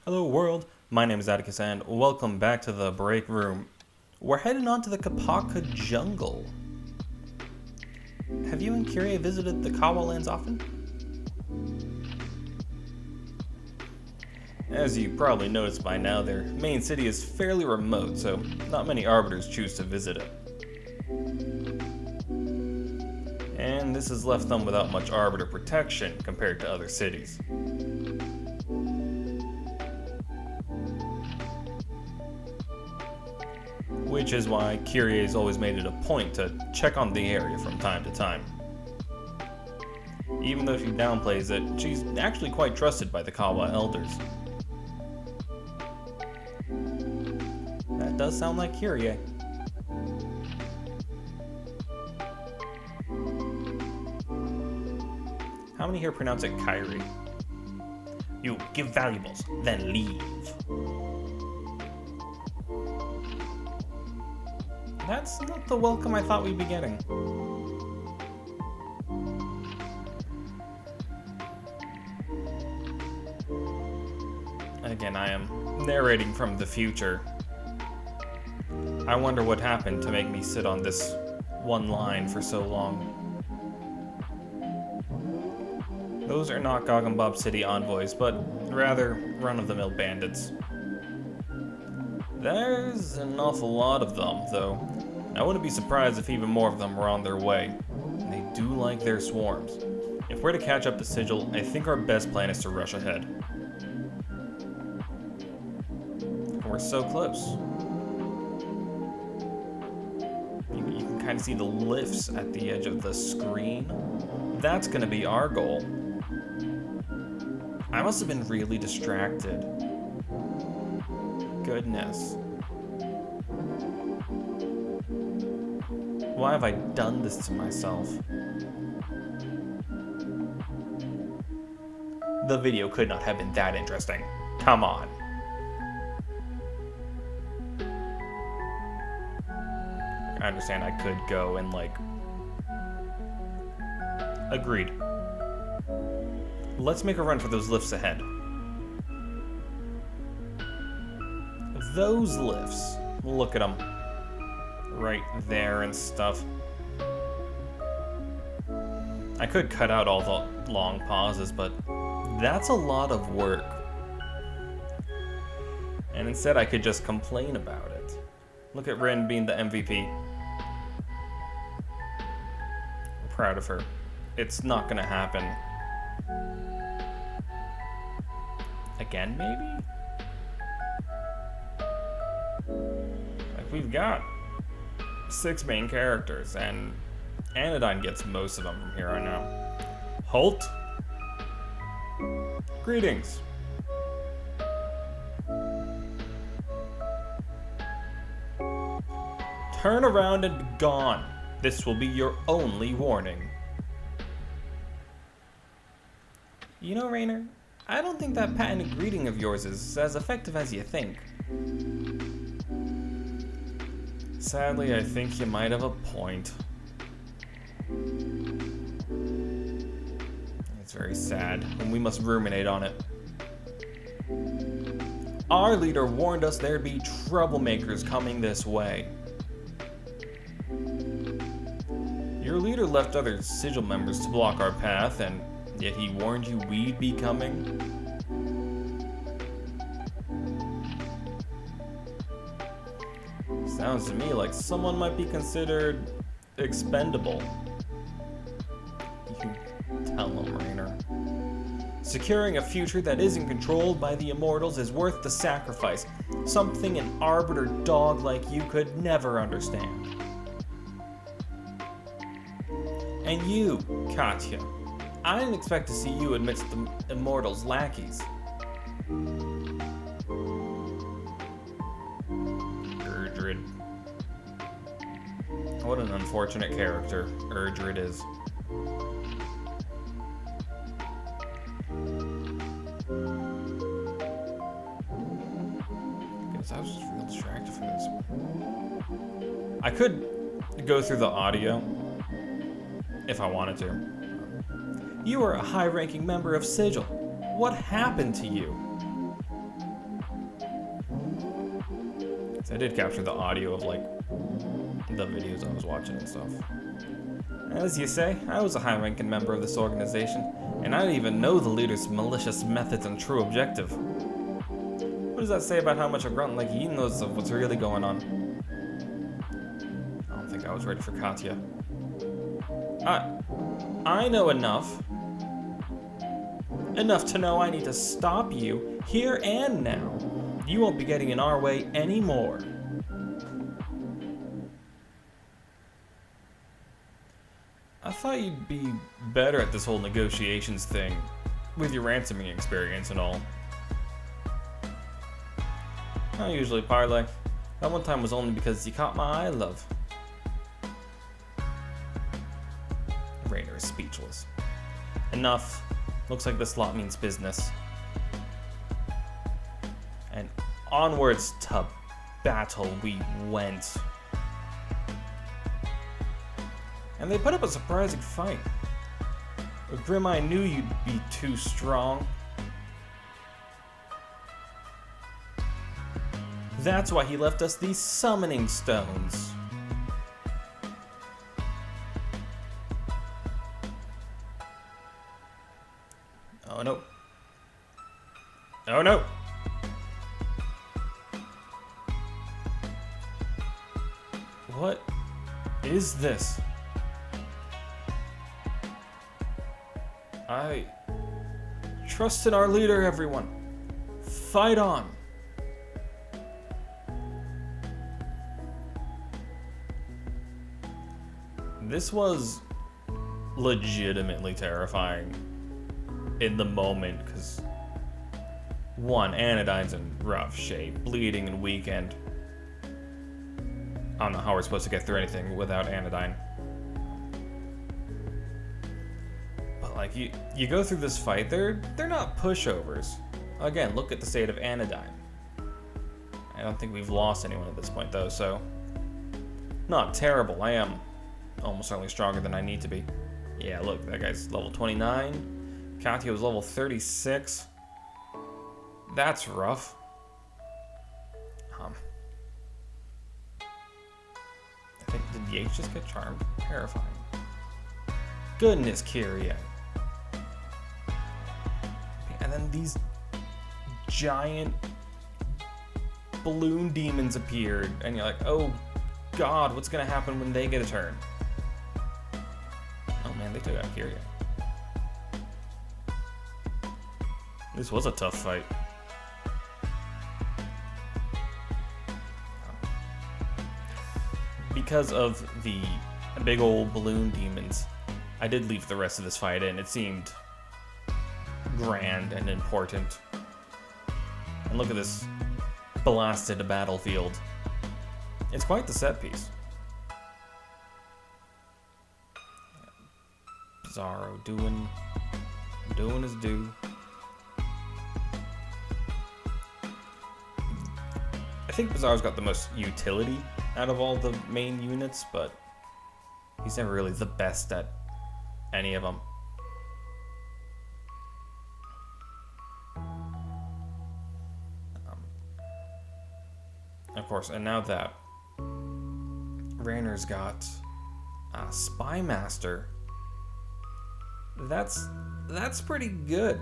Hello world, my name is Atticus and welcome back to the break room. We're heading on to the Kapaka jungle. Have you and Kyrie visited the Kawa lands often? As you probably noticed by now, their main city is fairly remote, so not many Arbiters choose to visit it. And this has left them without much Arbiter protection compared to other cities. Which is why Kyrie's always made it a point to check on the area from time to time. Even though she downplays it, she's actually quite trusted by the Kawa elders. That does sound like Kyrie. How many here pronounce it Kyrie? You give valuables, then leave. That's not the welcome I thought we'd be getting. Again, I am narrating from the future. I wonder what happened to make me sit on this one line for so long. Those are not Goggenbob City envoys, but rather run-of-the-mill bandits. There's an awful lot of them, though. I wouldn't be surprised if even more of them were on their way. They do like their swarms. If we're to catch up to Sigil, I think our best plan is to rush ahead. We're so close. You can kind of see the lifts at the edge of the screen. That's going to be our goal. I must have been really distracted. Goodness. Why have I done this to myself? The video could not have been that interesting. Come on. I understand I could go and Agreed. Let's make a run for those lifts ahead. Those lifts. Look at them. Right there and stuff. I could cut out all the long pauses, but that's a lot of work. And instead I could just complain about it. Look at Rin being the MVP. I'm proud of her. It's not gonna happen. Again, maybe? We've got 6 main characters, and Anodyne gets most of them from here on out. Halt! Greetings! Turn around and be gone. This will be your only warning. You know, Rainer, I don't think that patented greeting of yours is as effective as you think. Sadly, I think you might have a point. It's very sad, and we must ruminate on it. Our leader warned us there'd be troublemakers coming this way. Your leader left other Sigil members to block our path, and yet he warned you we'd be coming? Sounds to me like someone might be considered expendable. You tell them, Rainer. Securing a future that isn't controlled by the Immortals is worth the sacrifice. Something an Arbiter dog like you could never understand. And you, Katya. I didn't expect to see you amidst the Immortals' lackeys. Erdred. What an unfortunate character Erdred is. Guess I was just real distracted for this one. I could go through the audio if I wanted to. You are a high-ranking member of Sigil. What happened to you? I did capture the audio of, like, the videos I was watching and stuff. As you say, I was a high-ranking member of this organization, and I didn't even know the leader's malicious methods and true objective. What does that say about how much a grunt like you knows of what's really going on? I don't think I was ready for Katya. I know enough. Enough to know I need to stop you here and now. You won't be getting in our way anymore. I thought you'd be better at this whole negotiations thing, with your ransoming experience and all. I usually parlay. That one time was only because you caught my eye, love. Rainer is speechless. Enough. Looks like this lot means business. And onwards to battle we went. And they put up a surprising fight. Grim, I knew you'd be too strong. That's why he left us these summoning stones. Oh no. Oh no! What is this? I trust in our leader, everyone. Fight on. This was legitimately terrifying in the moment, because one, Anodyne's in rough shape, bleeding and weakened. I don't know how we're supposed to get through anything without Anodyne. But like, you go through this fight, they're not pushovers. Again, look at the state of Anodyne. I don't think we've lost anyone at this point though, so not terrible. I am almost certainly stronger than I need to be. Yeah, look, that guy's level 29. Katya was level 36. That's rough. I think, did Yates just get charmed? Terrifying. Goodness, Kyrie. And then these giant balloon demons appeared, and you're like, oh god, what's gonna happen when they get a turn? Oh man, they took out Kyrie. This was a tough fight. Because of the big old balloon demons, I did leave the rest of this fight in. It seemed grand and important. And look at this blasted battlefield. It's quite the set piece. Bizarro doing his due. I think Bizarro's got the most utility out of all the main units, but he's never really the best at any of them. Of course, and now that Rainer's got a Spy Master, that's pretty good,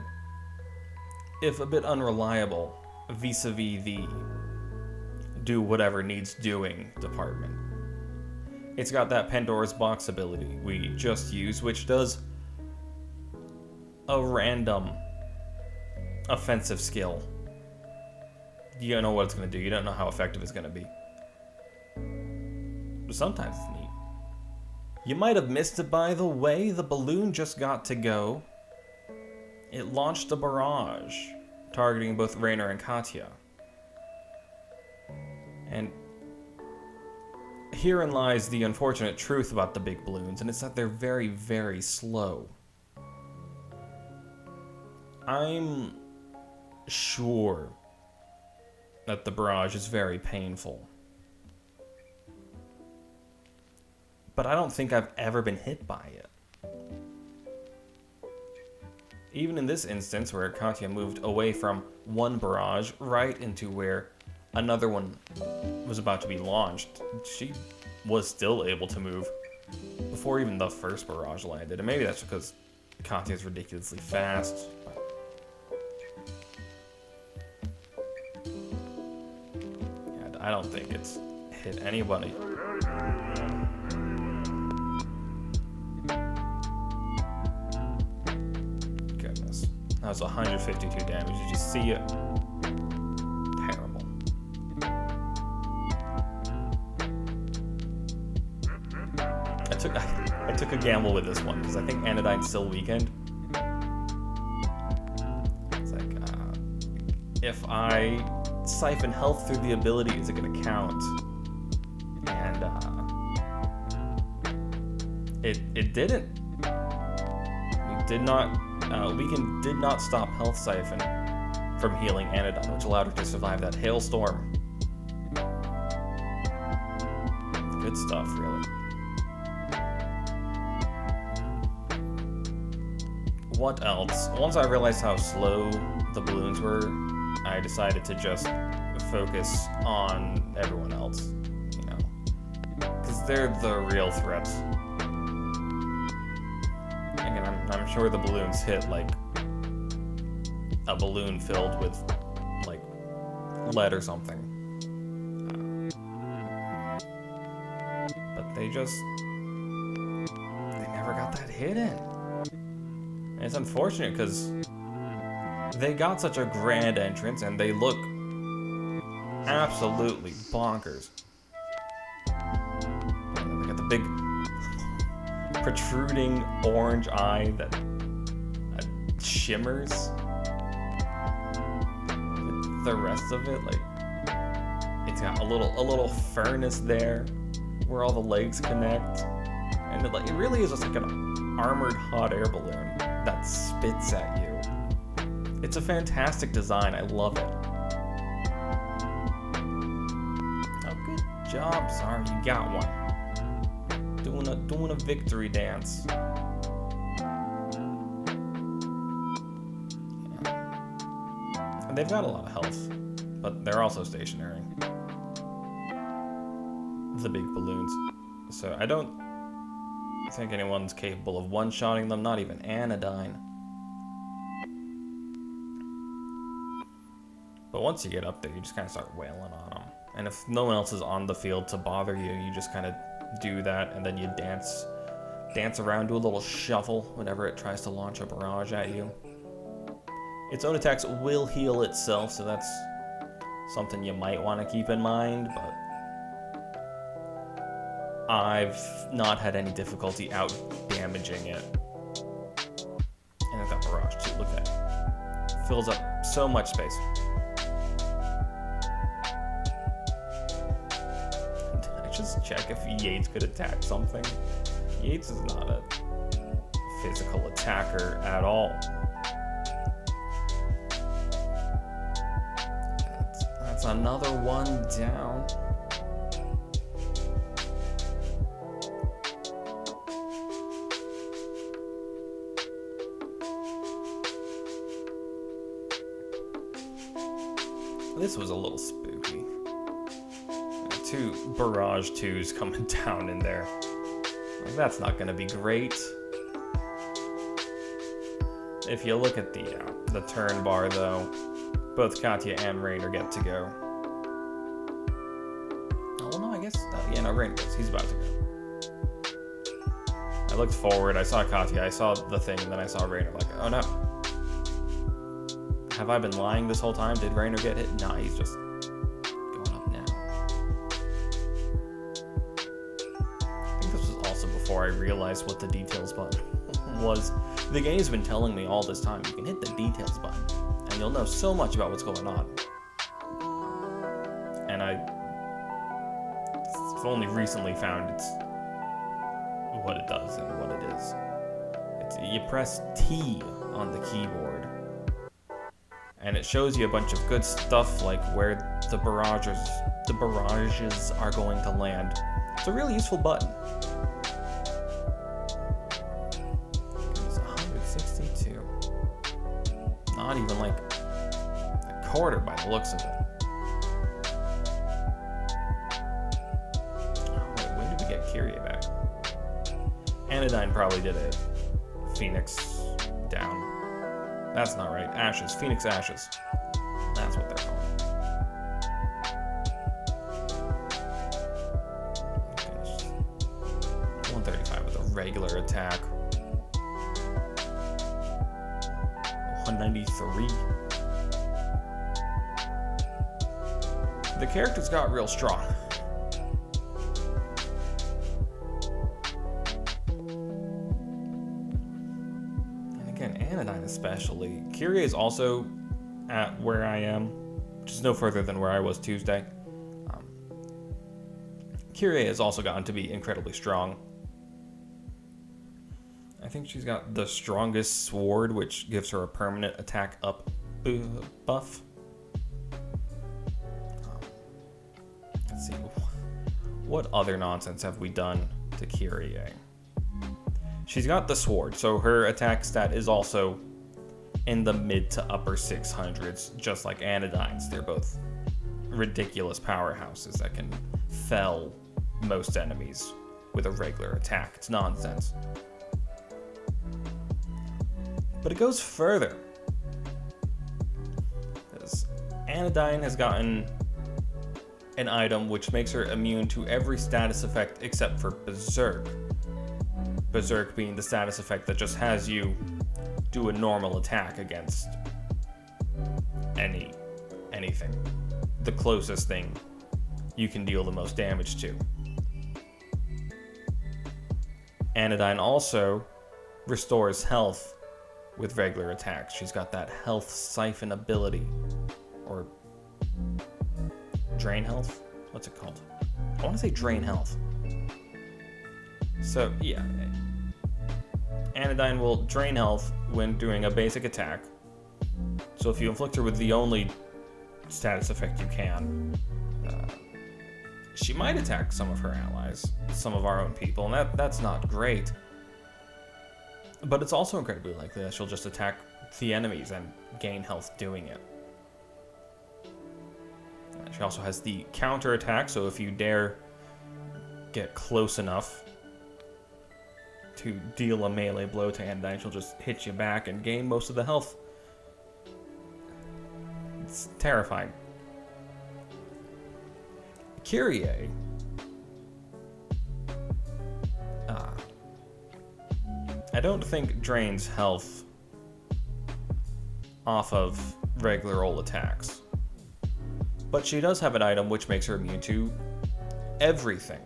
if a bit unreliable vis-a-vis the do whatever needs doing department. It's got that Pandora's Box ability we just used, which does a random offensive skill. You don't know what it's going to do. You don't know how effective it's going to be. But sometimes it's neat. You might have missed it, by the way. The balloon just got to go. It launched a barrage, targeting both Rainer and Katya. And herein lies the unfortunate truth about the big balloons, and it's that they're very, very slow. I'm sure that the barrage is very painful, but I don't think I've ever been hit by it. Even in this instance, where Katya moved away from one barrage right into where another one was about to be launched, she was still able to move before even the first barrage landed. And maybe that's because Katya's ridiculously fast. And I don't think it's hit anybody. Goodness. That was 152 damage. Did you see it? Terrible. I took a gamble with this one because I think Anodyne's still weakened. It's like, if I siphon health through the ability, is it going to count? And it didn't. Weaken did not stop health siphon from healing Anodyne, which allowed her to survive that hailstorm. Good stuff, really. What else? Once I realized how slow the balloons were, I decided to just focus on everyone else, you know, because they're the real threats. Again, I'm sure the balloons hit like a balloon filled with like lead or something, but they never got that hit in. And it's unfortunate because they got such a grand entrance and they look absolutely bonkers. They got the big protruding orange eye that shimmers. But the rest of it, like, it's got a little furnace there where all the legs connect, and it really is just like an armored hot air balloon that spits at you. It's a fantastic design. I love it. Oh, good job, Zara. You got one. Doing a victory dance. Yeah. And they've got a lot of health, but they're also stationary. The big balloons. So I don't think anyone's capable of one-shotting them, not even Anodyne. But once you get up there, you just kind of start wailing on them. And if no one else is on the field to bother you, you just kind of do that, and then you dance around, do a little shuffle whenever it tries to launch a barrage at you. Its own attacks will heal itself, so that's something you might want to keep in mind, but I've not had any difficulty out damaging it. And I've got barrage too, look at that. Fills up so much space. Just check if Yates could attack something. Yates is not a physical attacker at all. That's another one down. This was a little spooky. 2 barrage 2s coming down in there. Like, that's not gonna be great. If you look at the turn bar, though, both Katya and Raynor get to go. Oh no, I guess Raynor does. He's about to go. I looked forward. I saw Katya. I saw the thing, and then I saw Raynor. Like, oh no. Have I been lying this whole time? Did Raynor get hit? Nah, he's just before I realized what the details button was. The game's been telling me all this time, you can hit the details button and you'll know so much about what's going on. And I've only recently found it's what it does and what it is. You press T on the keyboard and it shows you a bunch of good stuff, like where the barrages are going to land. It's a really useful button. Not even like a quarter by the looks of it. Kyrie back. Anodyne probably did a Phoenix down. That's not right. Ashes. Phoenix Ashes. That's what they're called. 135 with a regular attack. 193. The characters got real strong. And again, Anodyne especially. Kyrie is also at where I am, just no further than where I was Tuesday. Kyrie has also gotten to be incredibly strong. I think she's got the strongest sword, which gives her a permanent attack up buff. Let's see. What other nonsense have we done to Kyrie? She's got the sword, so her attack stat is also in the mid to upper 600s, just like Anodyne's. They're both ridiculous powerhouses that can fell most enemies with a regular attack. It's nonsense. But it goes further. Because Anodyne has gotten an item which makes her immune to every status effect except for Berserk. Berserk being the status effect that just has you do a normal attack against anything. The closest thing you can deal the most damage to. Anodyne also restores health with regular attacks. She's got that health siphon ability. Or drain health? What's it called? I want to say drain health. So, yeah. Anodyne will drain health when doing a basic attack. So if you inflict her with the only status effect you can, she might attack some of her allies, some of our own people, and that's not great. But it's also incredibly likely that she'll just attack the enemies and gain health doing it. She also has the counter attack, so if you dare get close enough to deal a melee blow to Anodyne, she'll just hit you back and gain most of the health. It's terrifying. Kyrie. I don't think drains health off of regular old attacks. But she does have an item which makes her immune to everything.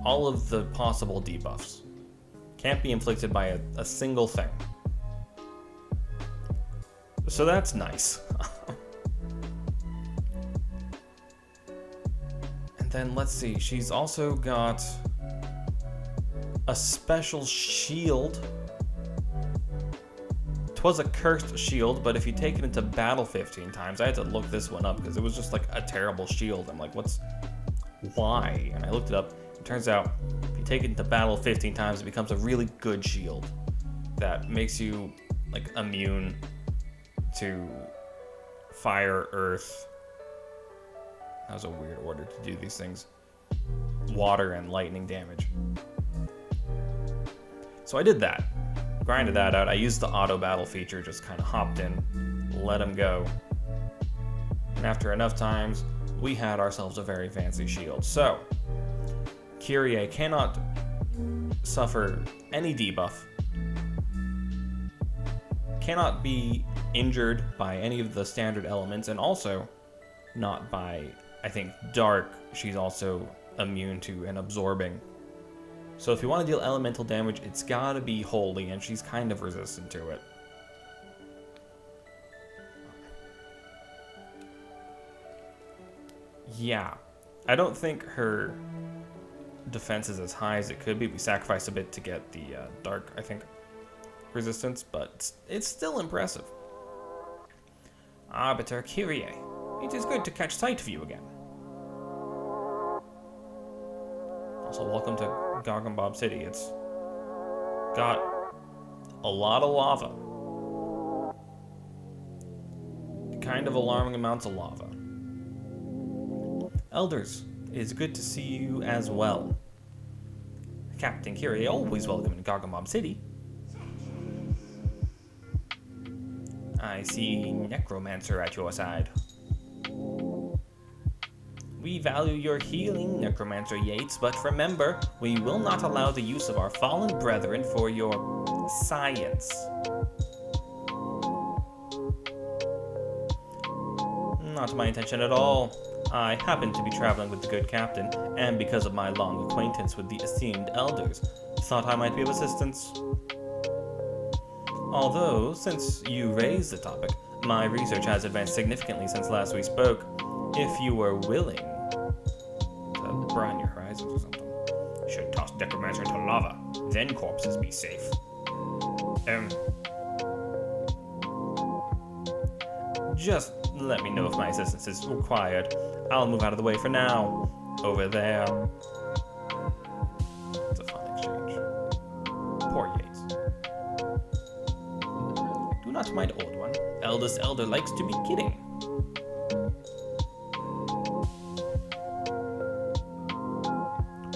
All of the possible debuffs. Can't be inflicted by a single thing. So that's nice. And then let's see, she's also got a special shield. Twas a cursed shield, but if you take it into battle 15 times, I had to look this one up because it was just like a terrible shield. I'm like, why? And I looked it up. It turns out if you take it into battle 15 times, it becomes a really good shield that makes you like immune to fire, earth. That was a weird order to do these things. Water and lightning damage. So I did that. Grinded that out. I used the auto battle feature, just kind of hopped in, let him go. And after enough times, we had ourselves a very fancy shield. So, Kyrie cannot suffer any debuff, cannot be injured by any of the standard elements, and also not by, I think, dark. She's also immune to and absorbing. So if you want to deal elemental damage, it's gotta be holy, and she's kind of resistant to it. Yeah, I don't think her defense is as high as it could be. We sacrificed a bit to get the dark, I think, resistance, but it's still impressive. Arbiter Kyrie, it is good to catch sight of you again. Also, welcome to Gargambob City. It's got a lot of lava. Kind of alarming amounts of lava. Elders, it is good to see you as well. Captain Kyrie, always welcome in Gargamom City. I see Necromancer at your side. We value your healing, Necromancer Yates, but remember, we will not allow the use of our fallen brethren for your science. Not my intention at all. I happen to be traveling with the good captain, and because of my long acquaintance with the esteemed elders, thought I might be of assistance. Although, since you raised the topic, my research has advanced significantly since last we spoke. If you were willing to broaden your horizons or something. Should toss Necromancer into lava, then corpses be safe. Just let me know if my assistance is required. I'll move out of the way for now. Over there. It's a fun exchange. Poor Yates. Do not mind, old one. Eldest elder likes to be kidding.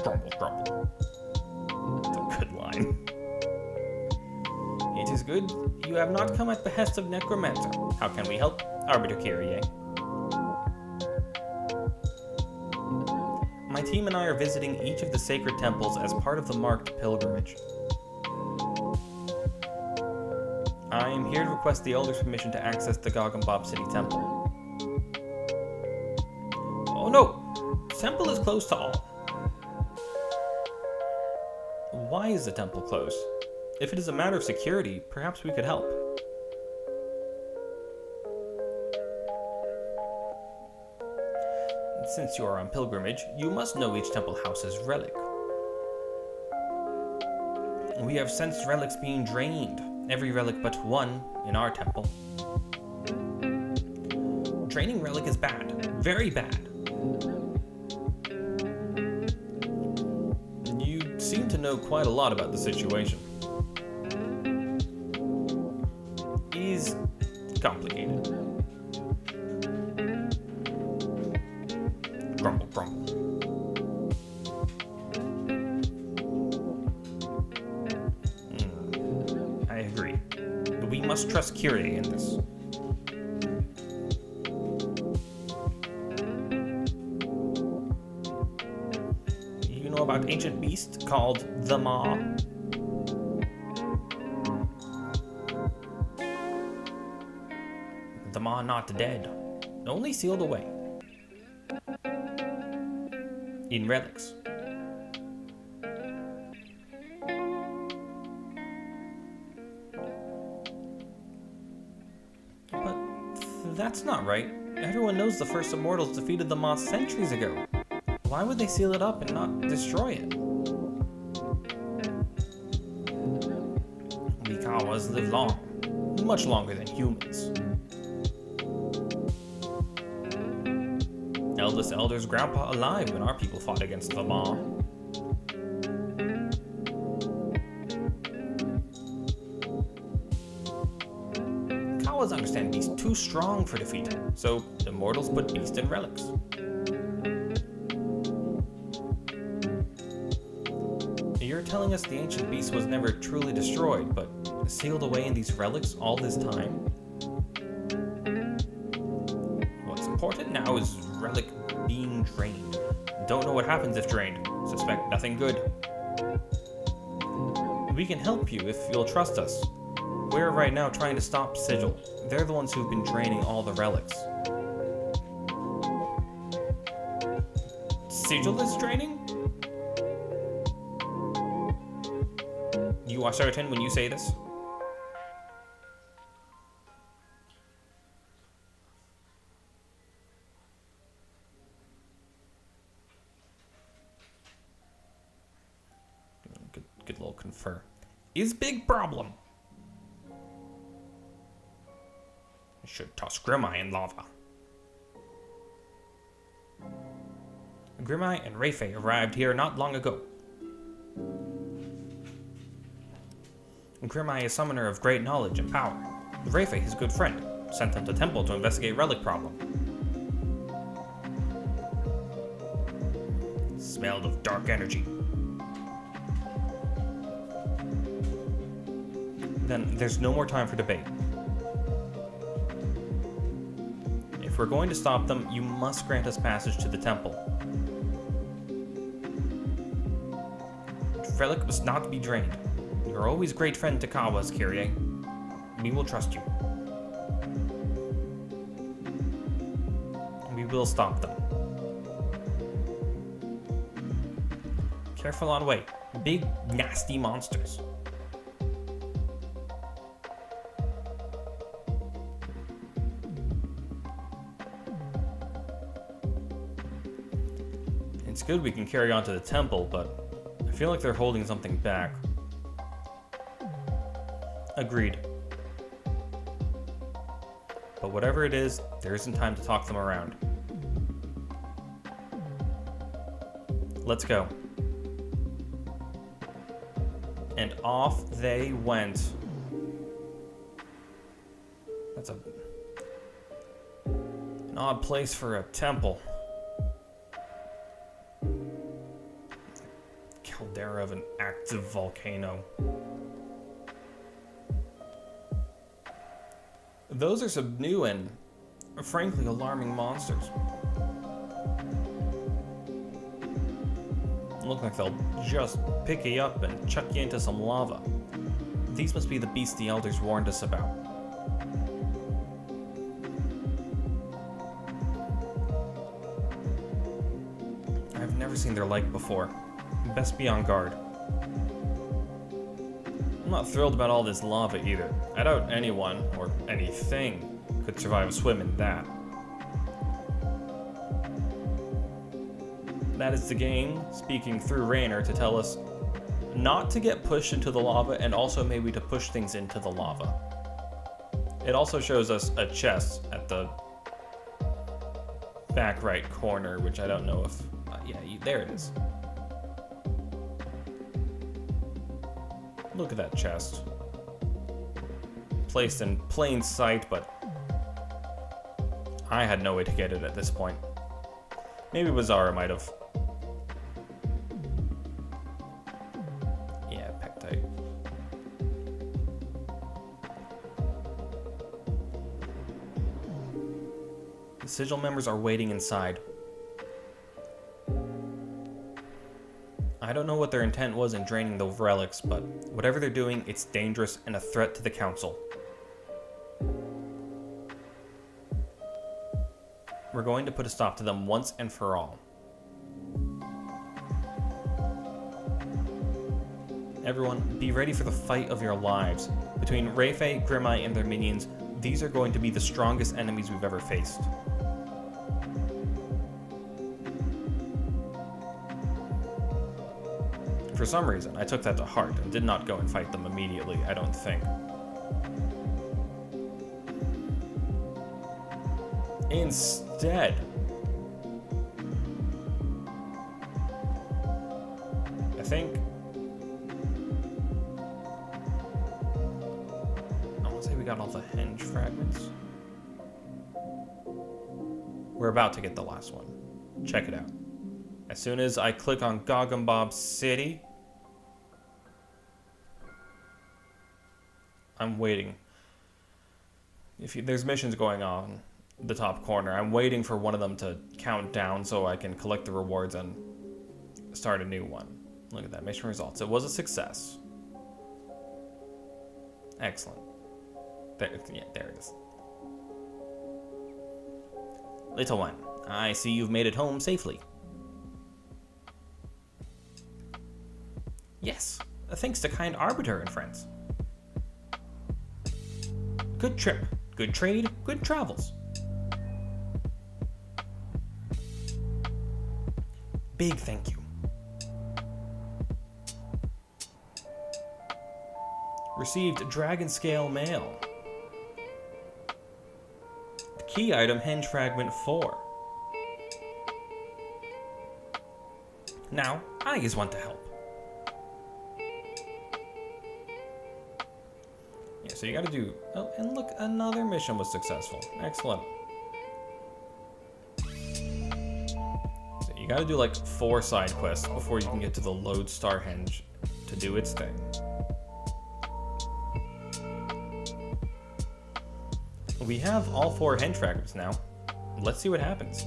Grumble, grumble. It's a good line. It is good. You have not come at behest of Necromancer. How can we help? Arbiter Kyrie. My team and I are visiting each of the sacred temples as part of the marked pilgrimage. I am here to request the Elder's permission to access the Gargamom City Temple. Oh no! The temple is closed to all. Why is the temple closed? If it is a matter of security, perhaps we could help. Since you are on pilgrimage, you must know each temple houses relic. We have sensed relics being drained, every relic but one in our temple. Draining relic is bad, very bad. You seem to know quite a lot about the situation. Is complicated. Grumble, grumble. I agree. But we must trust Kyrie in this. You know about ancient beast called the Maw? The Maw not dead, only sealed away. In relics. But that's not right. Everyone knows the first immortals defeated the Maw centuries ago. Why would they seal it up and not destroy it? We Kawas live long, much longer than humans. Eldest Elder's grandpa alive when our people fought against the Maw. Kawas understand beast too strong for defeat, so the mortals put beast in relics. You're telling us the ancient beast was never truly destroyed, but sealed away in these relics all this time? What's important now is relic being drained. Don't know what happens if drained. Suspect nothing good. We can help you if you'll trust us. We're right now trying to stop Sigil. They're the ones who've been draining all the relics. Sigil is draining? You are certain when you say this? Good little confer. Is big problem. I should toss Grimeye in lava. Grimeye and Rayfei arrived here not long ago. Grimeye is summoner of great knowledge and power. Rayfei, his good friend, sent him to temple to investigate relic problem. Smelled of dark energy. then there's no more time for debate. If we're going to stop them, you must grant us passage to the temple. Relic was not to be drained. You're always great friend to Kawa's, Kyrie. We will trust you. We will stop them. Careful on the way. Big, nasty monsters. It's good we can carry on to the temple, but I feel like they're holding something back. Agreed. But whatever it is, there isn't time to talk them around. Let's go. And off they went. That's an odd place for a temple. Caldera of an active volcano. Those are some new and, frankly, alarming monsters. Look like they'll just pick you up and chuck you into some lava. These must be the beasts the elders warned us about. I've never seen their like before. Best be on guard. I'm not thrilled about all this lava either. I doubt anyone, or anything, could survive a swim in that. That is the game speaking through Raynor to tell us not to get pushed into the lava and also maybe to push things into the lava. It also shows us a chest at the back right corner, which I don't know if... there it is. Look at that chest. Placed in plain sight, but I had no way to get it at this point. Maybe Bizarra might have. Yeah, pectite. The Sigil members are waiting inside. I don't know what their intent was in draining the relics, but whatever they're doing, it's dangerous and a threat to the Council. We're going to put a stop to them once and for all. Everyone, be ready for the fight of your lives. Between Rayfei, Grimai, and their minions, these are going to be the strongest enemies we've ever faced. For some reason, I took that to heart and did not go and fight them immediately, I don't think. Instead, I think I want to say we got all the henge fragments. We're about to get the last one. Check it out. As soon as I click on Gogumbob City, I'm waiting. There's missions going on the top corner. I'm waiting for one of them to count down so I can collect the rewards and start a new one. Look at that, mission results. It was a success. Excellent. There it is. Little one, I see you've made it home safely. Yes, thanks to kind Arbiter and friends. Good trip, good trade, good travels. Big thank you. Received dragon scale mail. The key item, henge fragment 4. Now, I just want to help. Yeah, so you gotta do... Oh, and look, another mission was successful. Excellent. So you gotta do like 4 side quests before you can get to the Lodestar Henge to do its thing. We have all 4 hench fragments now. Let's see what happens.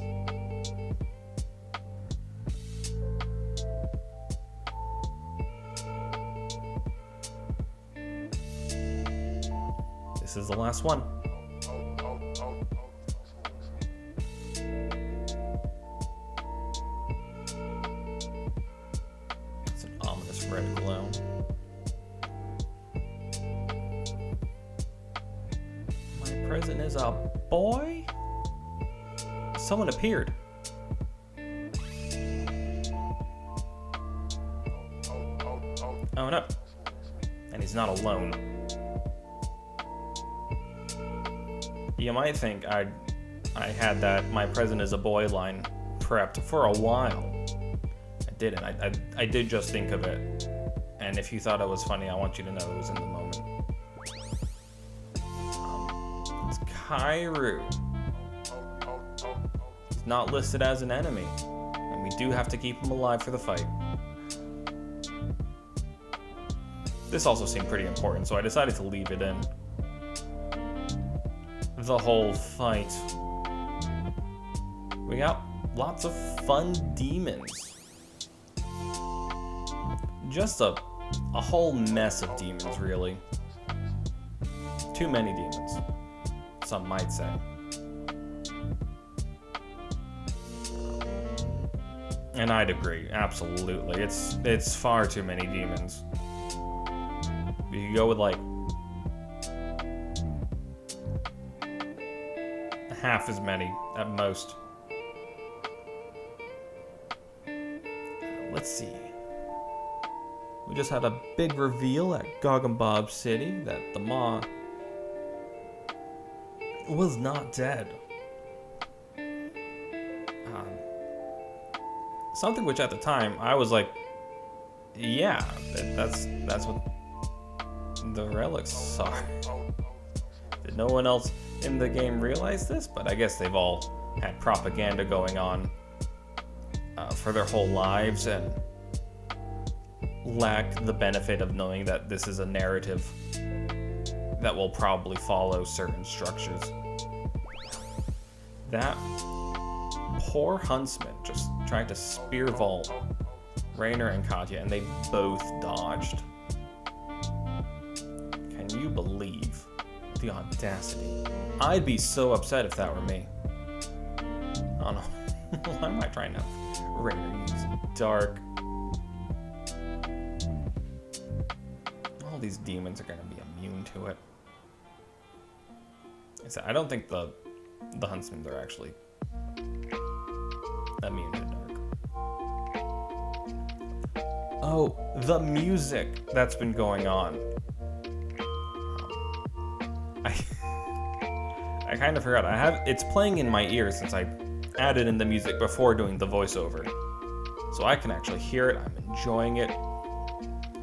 This is the last one. It's an ominous red glow. My present is a boy? Someone appeared. Oh no. And he's not alone. You might think I had that "my present is a boy" line prepped for a while. I didn't. I did just think of it. And if you thought it was funny, I want you to know it was in the moment. It's Kairu. He's not listed as an enemy. And we do have to keep him alive for the fight. This also seemed pretty important, so I decided to leave it in. The whole fight. We got lots of fun demons. Just a whole mess of demons, really. Too many demons, some might say. And I'd agree, absolutely. It's far too many demons. You could go with like half as many at most. Let's see. We just had a big reveal at Gogumbob City that the Maw was not dead. Something which at the time I was like, yeah, that's what the relics are. Did no one else in the game realize this? But I guess they've all had propaganda going on for their whole lives and lack the benefit of knowing that this is a narrative that will probably follow certain structures. That poor huntsman just tried to spear vault Rainer and Katya, and they both dodged. Can you believe the audacity? I'd be so upset if that were me. Oh no. Why am I trying to Rainer use dark? All these demons are going to be immune to it. I don't think the huntsmen are actually immune to dark. Oh, the music that's been going on. I kind of forgot. It's playing in my ears since I added in the music before doing the voiceover. So I can actually hear it. I'm enjoying it.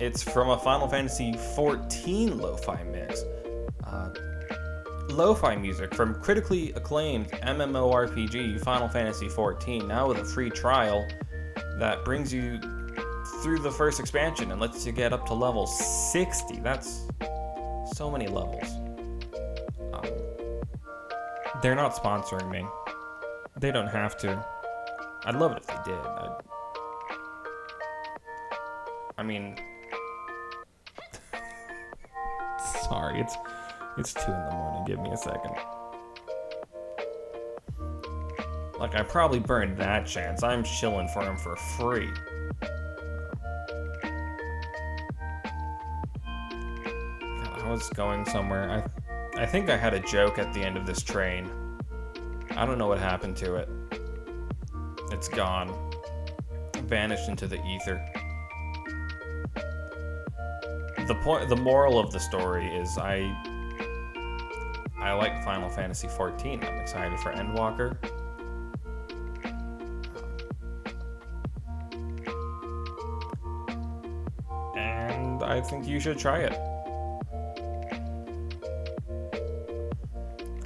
It's from a Final Fantasy XIV lo-fi mix. Lo-fi music from critically acclaimed MMORPG Final Fantasy XIV, now with a free trial that brings you through the first expansion and lets you get up to level 60. That's so many levels. They're not sponsoring me. They don't have to. I'd love it if they did. I mean, sorry, it's 2 a.m. Give me a second. Like, I probably burned that chance. I'm shilling for him for free. God, I was going somewhere. I think I had a joke at the end of this train. I don't know what happened to it. It's gone. Vanished into the ether. The moral of the story is I like Final Fantasy XIV. I'm excited for Endwalker. And I think you should try it.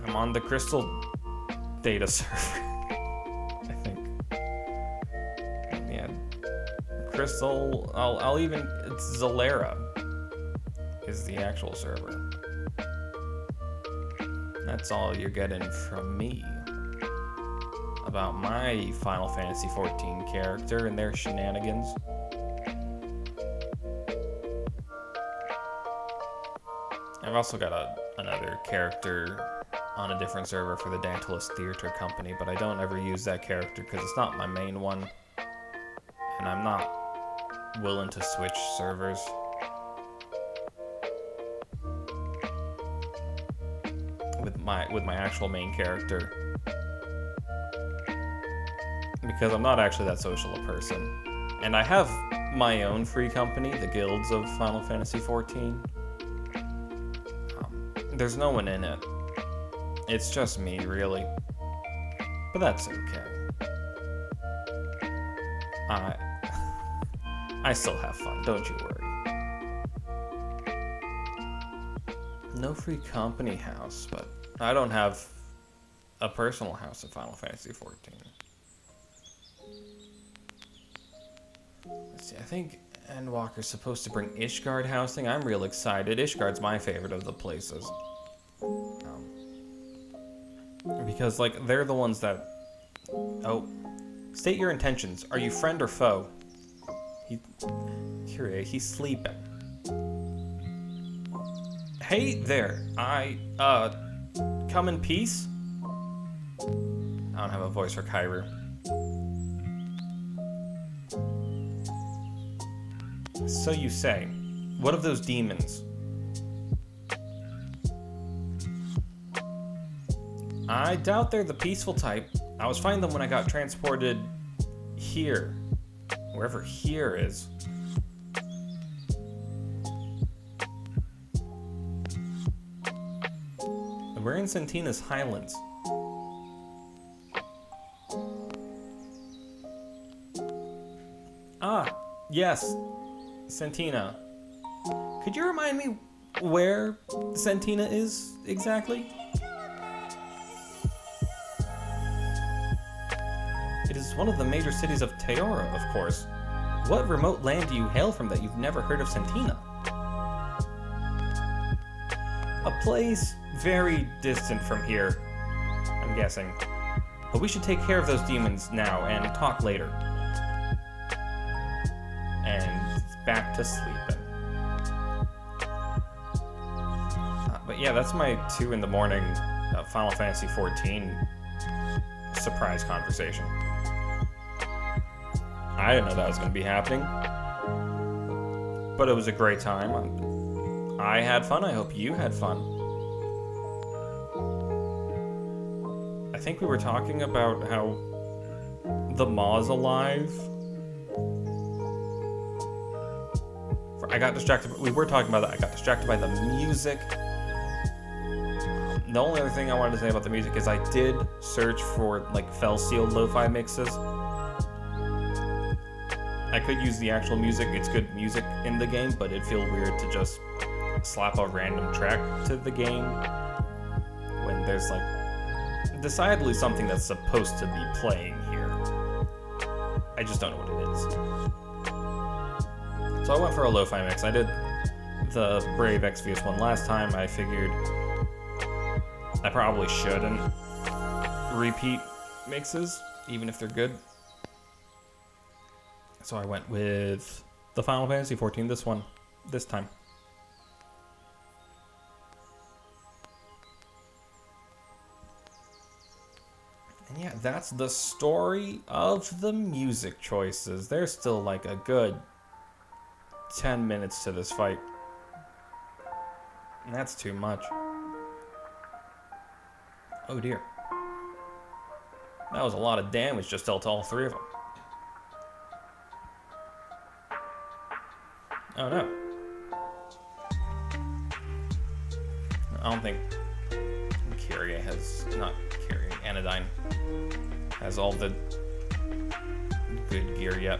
I'm on the Crystal data server. I think. Yeah. Crystal, I'll even, it's Zalera is the actual server. that's all you're getting from me about my Final Fantasy XIV character and their shenanigans. I've also got another character on a different server for the Dantalus Theater Company, but I don't ever use that character because it's not my main one, and I'm not willing to switch servers. With my actual main character, because I'm not actually that social a person, and I have my own free company, the Guilds of Final Fantasy XIV. There's no one in it. It's just me, really. But that's okay. I still have fun, don't you worry. No free company house, but I don't have a personal house in Final Fantasy XIV. Let's see, I think Endwalker's supposed to bring Ishgard housing. I'm real excited. Ishgard's my favorite of the places. Because, like, they're the ones that... Oh. State your intentions. Are you friend or foe? He's sleeping. Hey there. Come in peace? I don't have a voice for Kairu. So you say. What of those demons? I doubt they're the peaceful type. I was finding them when I got transported here. Wherever here is. We're in Santina's Highlands. Ah, yes. Santina. Could you remind me where Santina is exactly? It is one of the major cities of Teora, of course. What remote land do you hail from that you've never heard of Santina? A place very distant from here, I'm guessing. But we should take care of those demons now and talk later. And back to sleeping. But yeah, that's my 2 in the morning Final Fantasy XIV surprise conversation. I didn't know that was going to be happening. But it was a great time. I had fun. I hope you had fun. I think we were talking about how the Maw's alive. I got distracted. We were talking about that. I got distracted by the music. The only other thing I wanted to say about the music is I did search for like fell sealed lo-fi mixes. I could use the actual music. It's good music in the game, but it'd feel weird to just slap a random track to the game when there's like decidedly something that's supposed to be playing here. I just don't know what it is. So I went for a lo-fi mix. I did the Brave Exvius one last time. I figured I probably shouldn't repeat mixes, even if they're good. So I went with the Final Fantasy XIV, this time. And yeah, that's the story of the music choices. There's still like a good 10 minutes to this fight. And that's too much. Oh dear. That was a lot of damage just dealt to all 3 of them. Oh no. I don't think Anodyne has all the good gear yet.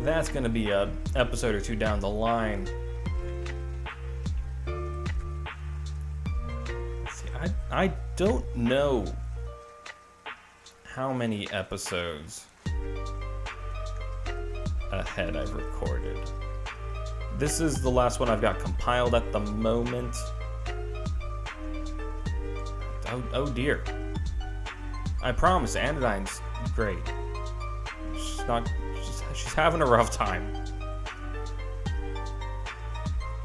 That's gonna be a episode or 2 down the line. See, I don't know how many episodes ahead I've recorded. This is the last one I've got compiled at the moment. Oh dear. I promise, Anodyne's great. She's having a rough time.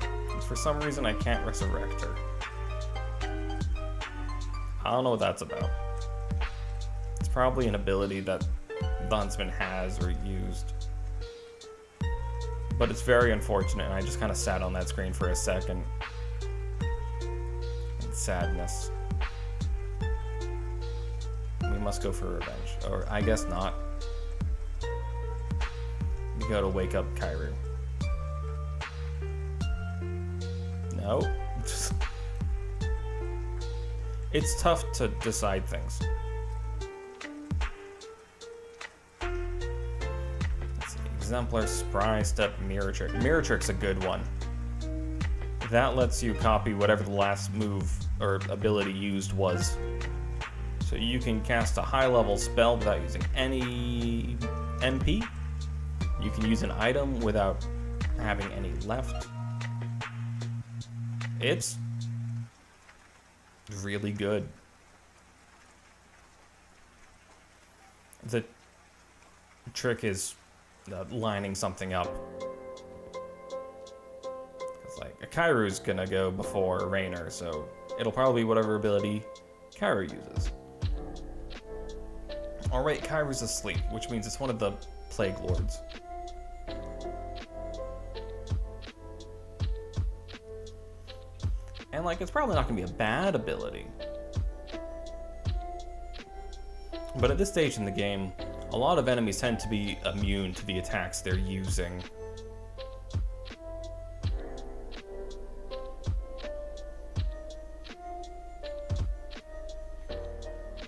And for some reason, I can't resurrect her. I don't know what that's about. It's probably an ability that the Huntsman has or used. But it's very unfortunate, and I just kind of sat on that screen for a second. In sadness. We must go for revenge. Or I guess not. We go to wake up Kairu. No. It's tough to decide things. Let's see. Exemplar, Spry, Step, Mirror Trick. Mirror Trick's a good one. That lets you copy whatever the last move or ability used was. So you can cast a high-level spell without using any MP. You can use an item without having any left. It's really good. The trick is lining something up. It's like a Kairu's gonna go before Raynor, so it'll probably be whatever ability Kairu uses. Alright, Kairu's asleep, which means it's one of the Plague Lords. And like, it's probably not gonna be a bad ability. But at this stage in the game, a lot of enemies tend to be immune to the attacks they're using.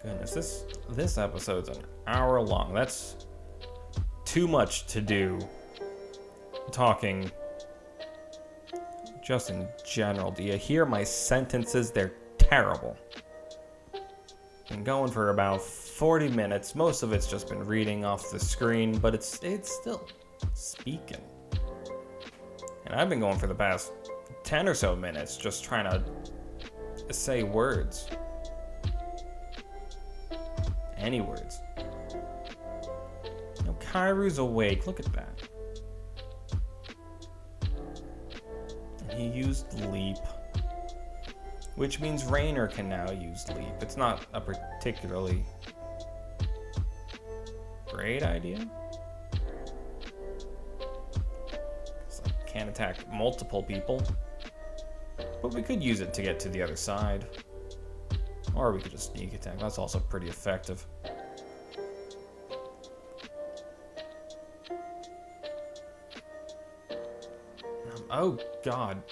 Goodness, this episode's an hour long. That's too much to do talking just in general. Do you hear my sentences? They're terrible. Been going for about 40 minutes. Most of it's just been reading off the screen, but it's still speaking. And I've been going for the past 10 or so minutes just trying to say words. Any words. No, Kairu's awake. Look at that. He used Leap, which means Raynor can now use Leap. It's not a particularly great idea. So can't attack multiple people, but we could use it to get to the other side. Or we could just sneak attack. That's also pretty effective. Oh, God.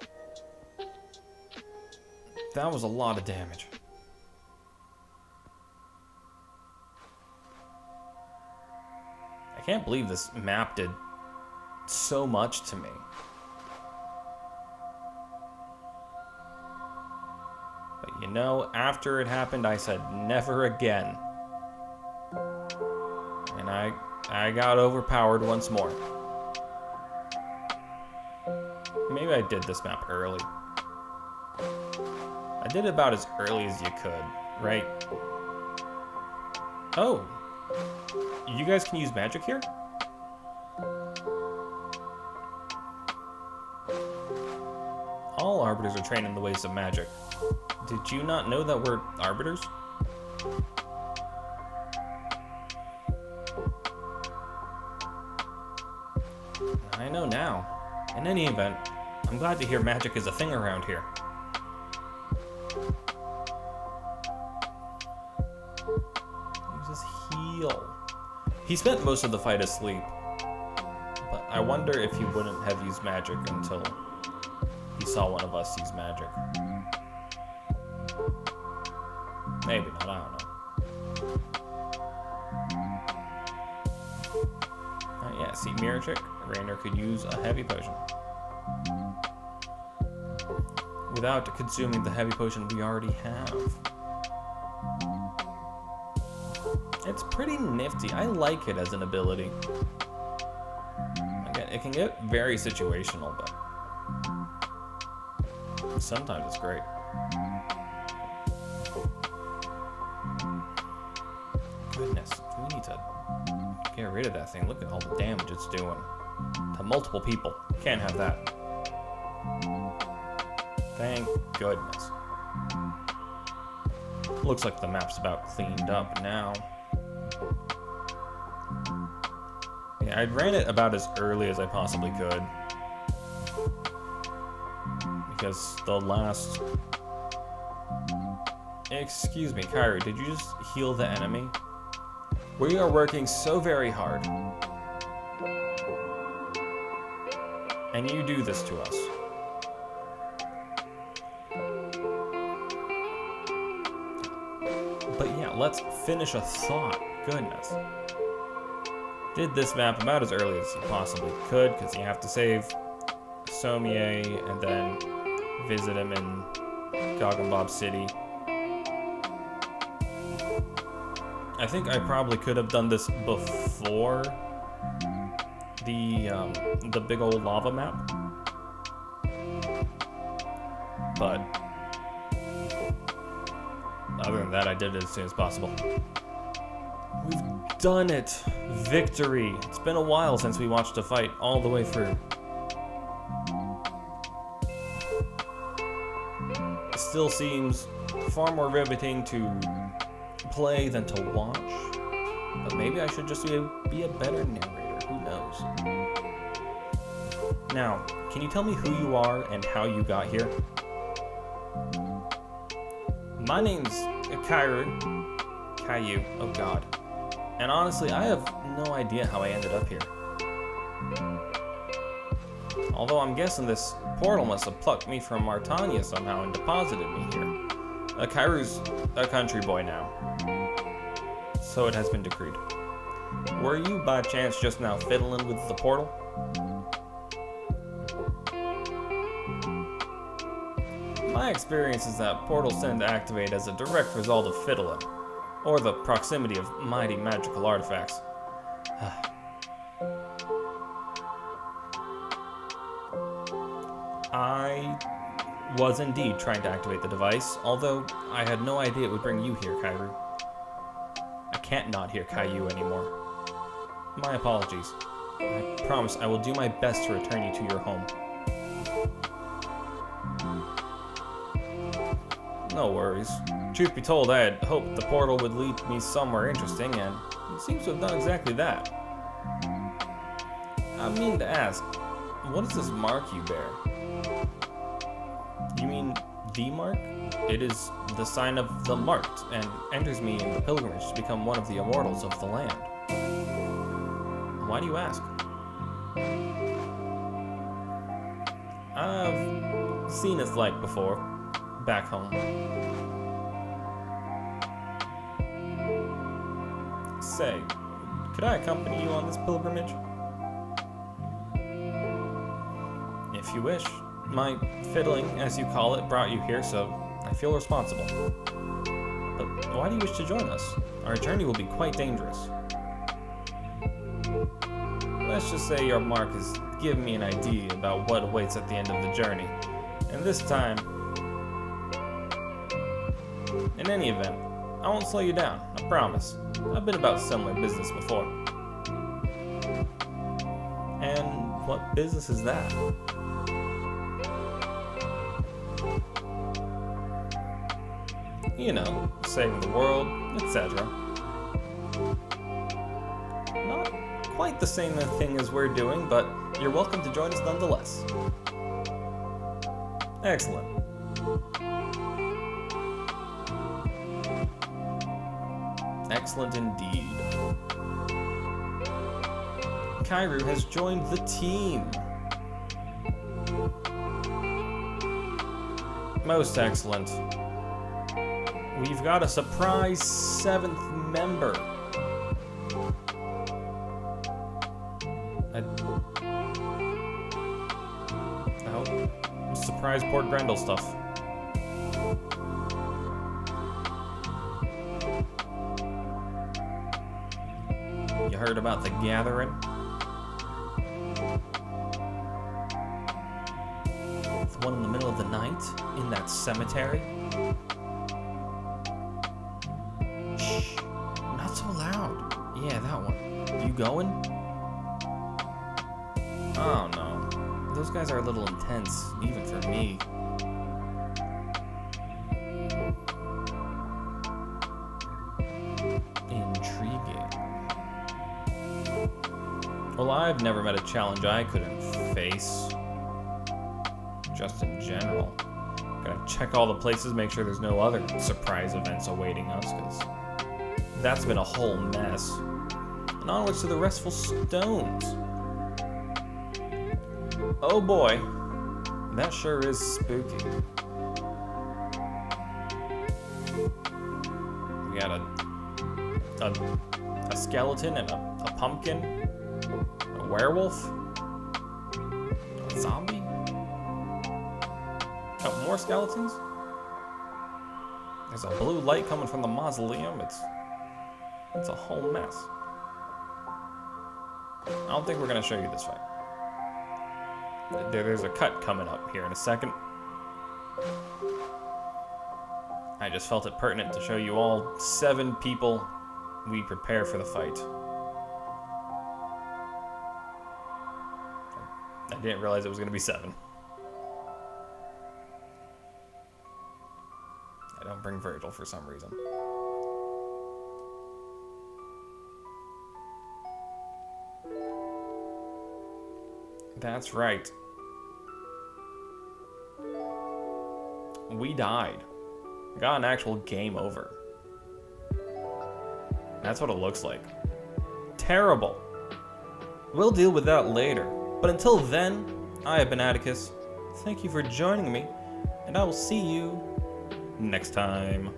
That was a lot of damage. I can't believe this map did so much to me. But you know, after it happened, I said never again. And I got overpowered once more. Maybe I did this map early. I did it about as early as you could, right? Oh. You guys can use magic here? All Arbiters are trained in the ways of magic. Did you not know that we're Arbiters? I know now. In any event, I'm glad to hear magic is a thing around here. Just heal. He spent most of the fight asleep, but I wonder if he wouldn't have used magic until he saw one of us use magic. Maybe not, I don't know. Yeah, see, Mirror Trick. Raynor could use a heavy potion without consuming the heavy potion we already have. It's pretty nifty. I like it as an ability. Again, it can get very situational, but sometimes it's great. goodness. We need to get rid of that thing. Look at all the damage it's doing. To multiple people. Can't have that. Thank goodness. Looks like the map's about cleaned up now. Yeah, I ran it about as early as I possibly could. Because the last... Excuse me, Kyrie, did you just heal the enemy? We are working so very hard. And you do this to us. But yeah, let's finish a thought. Goodness. Did this map about as early as you possibly could, because you have to save Sommier and then visit him in Goggenbob City. I think I probably could have done this before the big old lava map, but other than that, I did it as soon as possible. We've done it! Victory! It's been a while since we watched a fight all the way through. It still seems far more riveting to play than to watch, but maybe I should just be a better narrator, who knows. Now, can you tell me who you are and how you got here? My name's Caillou, oh god. And honestly, I have no idea how I ended up here. Although I'm guessing this portal must have plucked me from Martania somehow and deposited me here. Kairu's a country boy now. So it has been decreed. Were you by chance just now fiddling with the portal? My experience is that portals tend to activate as a direct result of fiddling, or the proximity of mighty magical artifacts. I was indeed trying to activate the device, although I had no idea it would bring you here, Caillou. I can't not hear Caillou anymore. My apologies. I promise I will do my best to return you to your home. No worries. Truth be told, I had hoped the portal would lead me somewhere interesting, and it seems to have done exactly that. I mean to ask, what is this mark you bear? You mean the mark? It is the sign of the marked, and enters me in the pilgrimage to become one of the immortals of the land. Why do you ask? I've seen its like before, back home. Say, could I accompany you on this pilgrimage? If you wish. My fiddling, as you call it, brought you here, so I feel responsible. But why do you wish to join us? Our journey will be quite dangerous. Let's just say your mark has given me an idea about what awaits at the end of the journey. And this time, in any event, I won't slow you down, I promise. I've been about similar business before. And what business is that? You know, saving the world, etc. Not quite the same thing as we're doing, but you're welcome to join us nonetheless. Excellent. Excellent indeed. Caillou has joined the team. Most excellent. We've got a surprise 7th member. Surprise Port Grendel stuff. You heard about the gathering? The one in the middle of the night in that cemetery? so loud? Yeah, that one. You going? Oh no. Those guys are a little intense, even for me. Intriguing. Well, I've never met a challenge I couldn't face. Just in general. Gotta check all the places, make sure there's no other surprise events awaiting us, because that's been a whole mess. And onwards to the restful stones. Oh boy, that sure is spooky. We got a skeleton and a pumpkin, a werewolf, a zombie. Oh, more skeletons? There's a blue light coming from the mausoleum. It's a whole mess. I don't think we're gonna show you this fight. There's a cut coming up here in a second. I just felt it pertinent to show you all 7 people we prepare for the fight. I didn't realize it was gonna be 7. I don't bring Virgil for some reason. That's right. We died. Got an actual game over. That's what it looks like. Terrible. We'll deal with that later. But until then, I have been Atticus. Thank you for joining me, and I will see you next time.